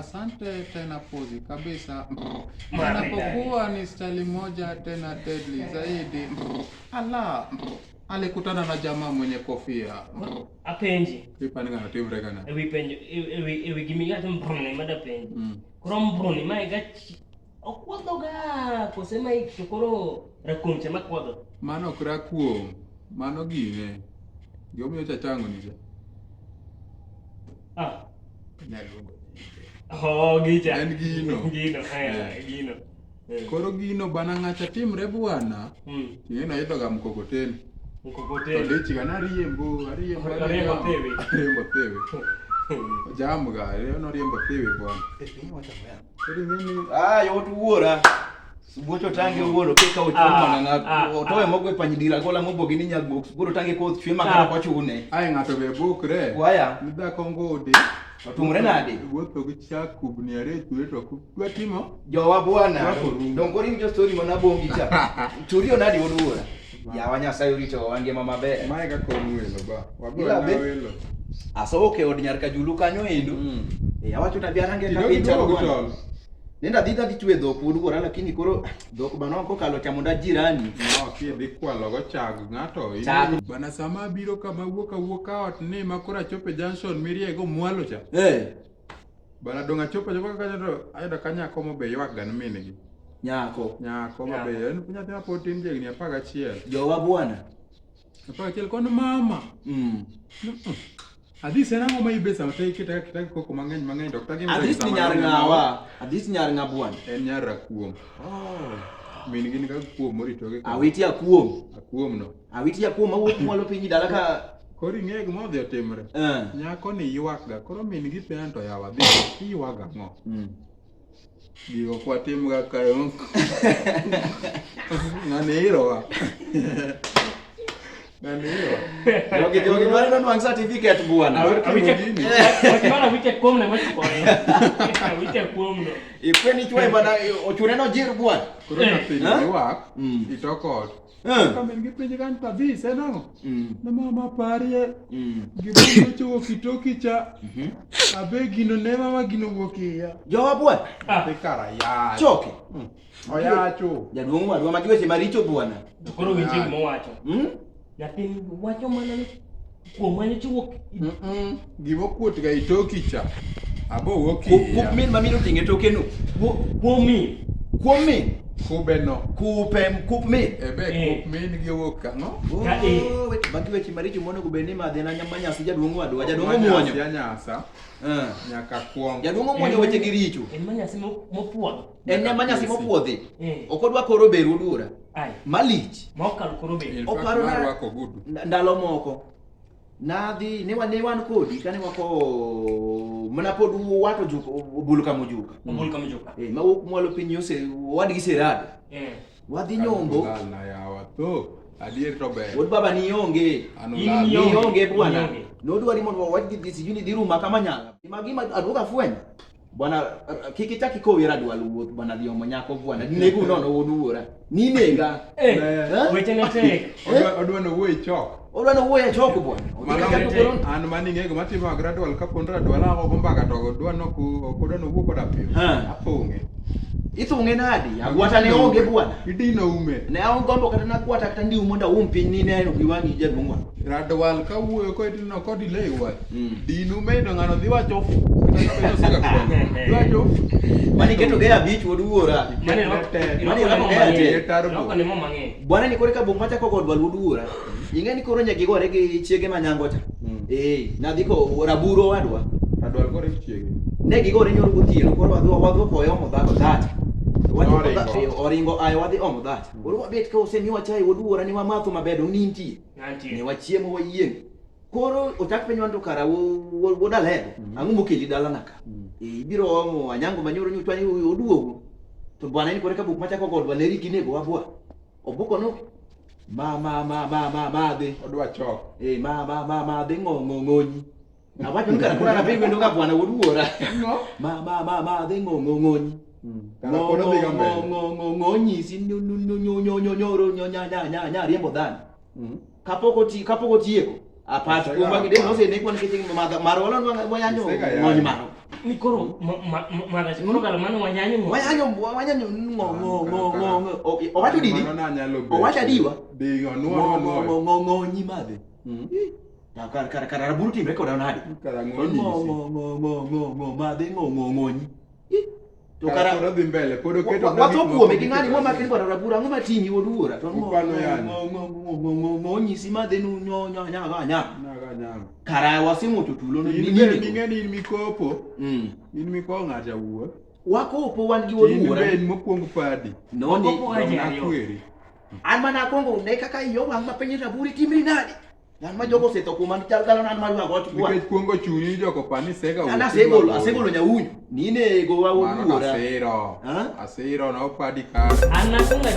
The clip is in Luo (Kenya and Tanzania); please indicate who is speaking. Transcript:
Speaker 1: Asante tena Pozi kabisa. Anapokuwa ni style moja tena deadly zaidi. Ala, alikutana na jamaa mwenye kofia.
Speaker 2: Apenji.
Speaker 1: Kipa ninga natimbre kana.
Speaker 2: Ewi penji, ewi gimiga tumbrone mada penji. Krom brone mai gachi. Okwado ga kusema chokoro rakuom chama kwado.
Speaker 1: Mano rakuom. Mano gine. Gyomiyo chachango nije. Nyaluongo.
Speaker 2: Oh, gicha.
Speaker 1: En gino.
Speaker 2: Gino.
Speaker 1: Koro gino bana ng'acha timre bwana. Ting'eno idhoga mkokoteni.
Speaker 2: Mkokoteni.
Speaker 1: Ndichi kana riembo tewe. Jamga, no riembo tewe bwana. Kodi mimi
Speaker 3: yot wuora. Subocho tange wuoro keka ochuma ng'ato. Otowe mogwe panyidira gola mobogi ni nyagbo. Goro tange ko chwe makara kwa chune.
Speaker 1: Ai ng'ato be bukre.
Speaker 3: Waya.
Speaker 1: Nida kongode.
Speaker 3: Otumre nade?
Speaker 1: Wuotho gi chak kubni are tuwe to kwatimo.
Speaker 3: Jowa bwana. Dongori ni jo story mana bongi cha. Turio nade wuora. Yawa Nyasaye rito wange mama be.
Speaker 1: Mae ka konwelo ba. Wagola welo.
Speaker 3: Asoke od nyar ka julu kanyo endo. Awacho na biarange ka pincha bwana. Nenda dhida dichwe dhok wuora lakini koro dhok bana kokalo chamunda jirani.
Speaker 1: No, kidi kwalo go chag ng'ato. Bana sama biro kama wuok ot ni makora chope junction miriego mwalo cha. Bana donga chope joka kanyo to ayudo kanyako mobe ywak gan minigi.
Speaker 3: Nyako
Speaker 1: mabe en nyathi mapotin jegni 11.
Speaker 3: Jowa bwana.
Speaker 1: 11 kono mama. Adis en ang'o ma ibesa mate kita koko mang'eny dokta gi.
Speaker 3: Adis ni nyar ng'awa. Adis nyar ng'abuan.
Speaker 1: En nyar rakuom. Min gin ka kuom moritoge.
Speaker 3: Awiti akuom.
Speaker 1: Akuom no.
Speaker 3: Awiti akuom mawuok mwalo piny dala ka.
Speaker 1: Koro ing'e gima odhi otimre. Nyako ni ywak ga. Koro min gi penjo to yawa dhi iywaga ng'o. Gigo kwa tim ga kayo. Ng'ane irowa.
Speaker 3: Jogi dwaro nwang certificate bwana.
Speaker 2: Awite kuom na machikoe. Awite kuom no.
Speaker 3: Ikweni chwe bwana ochune no jir bwana.
Speaker 1: Koro nyathini ywak itoko. Kama ngi penje kan tabi senango. Na mama parie. Gibo chuo kitoki cha. Abe gino ne mama gino wokia.
Speaker 3: Jowa bwana.
Speaker 1: Tekara ya.
Speaker 3: Choke.
Speaker 1: Oyacho.
Speaker 3: Jaduong' wadwa majiweche maricho bwana.
Speaker 2: Koro winji mo wacho. Nyathi wacho mana ni kuom mane chuo.
Speaker 1: Gimo kuot ga itoki cha. Abo woki.
Speaker 3: Kup min mamino tinge toke no.
Speaker 2: Kuom min.
Speaker 1: Kubeno.
Speaker 3: Kup min.
Speaker 1: Ebe kup min gi woka no.
Speaker 3: Majiweche maricho mono gubeni madhe na nyamanyasi jaduong' wadwa. Jaduong' muonyo.
Speaker 1: Nyasa. Nyaka kuom.
Speaker 3: Jaduong' muonyo weche gi richo.
Speaker 2: En manyasi mopuodho.
Speaker 3: En nyamanyasi mopuodhi. Okodwa koro beru dura. Malich.
Speaker 2: Mokal koro beru.
Speaker 3: Oparo na ndalo moko. Nadhi ne wan kodi kane wako mana pod wato buluka mojuka. Mawuok mwalo piny yose wadgi serado. Wadhi nyombo.
Speaker 1: Na yawa to. Adier to be.
Speaker 3: Wod baba ni onge. Ni onge bwana. Nodwa ni mondo wadgi disi juni diru makama nyanga. Magima aduka fweny. Bwana kikitaki ko wira dwa luwuoth bwana dhi omo nyako bwana nego nono woduora ni nega
Speaker 2: weche ne tek
Speaker 1: odwa no wuoyi chok
Speaker 3: odwa no wuoyi chok bwana
Speaker 1: an mani ng'ego matimo gradual ka pondra dwala go mbaga to dwa no kodwa no wuok koda pio apong'e
Speaker 3: ithung'e nadi agwata ne onge bwana
Speaker 1: idino ume
Speaker 3: ne gombo kata na gwata kata ndi umonda piny ni neno giwangi jaduong'wa
Speaker 1: radwal ka wuoyo ko idino kodi lewa dinu medo ng'ano dhi wacho
Speaker 3: mani keto gaya bich woduora mani ramo gaya te bwana ni kore ka bung macha ko dwal woduora ing'e ni koro nyaki gore gi chiege manyango cha nadhi ko raburo wadwa
Speaker 1: radwal gore chiege
Speaker 3: ne gigore nyoro gotieno koro wadhi koyo omo dhako dhata oringo ayo wadhi omo dhata koro wabet ka osemiwa chai woduora ni wamatho mabedo nintie ne wachiemo wayieng koro otak penyo ando kara wodaledo ang'o mokeli dala naka ibiro omo anyango manyoro nyutwani oduogo to bwana ni kore ka buk machako godwa leri kinego wabwa obuko no madhe
Speaker 1: odwa chok
Speaker 3: madhe ng'onyi awacho nkara kuna na pengo ndo bwana woduora madhe ng'onyi ng'onyi si nya riembo dhani kapoko tieko apart kuma gide no se ne kon kiting marolo no moyanyo ng'onyi maro
Speaker 2: Ni koro mara sikoro kala mano wanyanyo ngo.
Speaker 3: Wanyanyo ngo. Owacho didi? Owacho diwa?
Speaker 1: Digo no.
Speaker 3: Nyimade. Kara raburu timre koda nadi.
Speaker 1: Kara ngo.
Speaker 3: Madhe ngo.
Speaker 1: To kara kodo dhi mbele, podo keto
Speaker 3: wato kuome gi ngani moma kini koda raburu ang'o matingi woduora. To
Speaker 1: ngo
Speaker 3: nyisi madhe nu nya.
Speaker 1: Kara
Speaker 3: wasimo tutulo
Speaker 1: ni ng'eni in mikopo. In mikopo ng'acha wuo.
Speaker 3: Wakopo wan gi woduora.
Speaker 1: In mokwongo padi.
Speaker 3: No ni
Speaker 1: nakweri.
Speaker 3: An mana kwongo ne kaka yo wang mapenyi raburu timri nadi. Yang ma jogo seto kuma chal kala nan maru ago chukwa.
Speaker 1: Nikech kuongo chunyi joko pani sega
Speaker 3: wuo. Ana asegolo nyaunyu. Nine go wa wuora.
Speaker 1: Asiro na opadi ka.
Speaker 2: Ana kunga.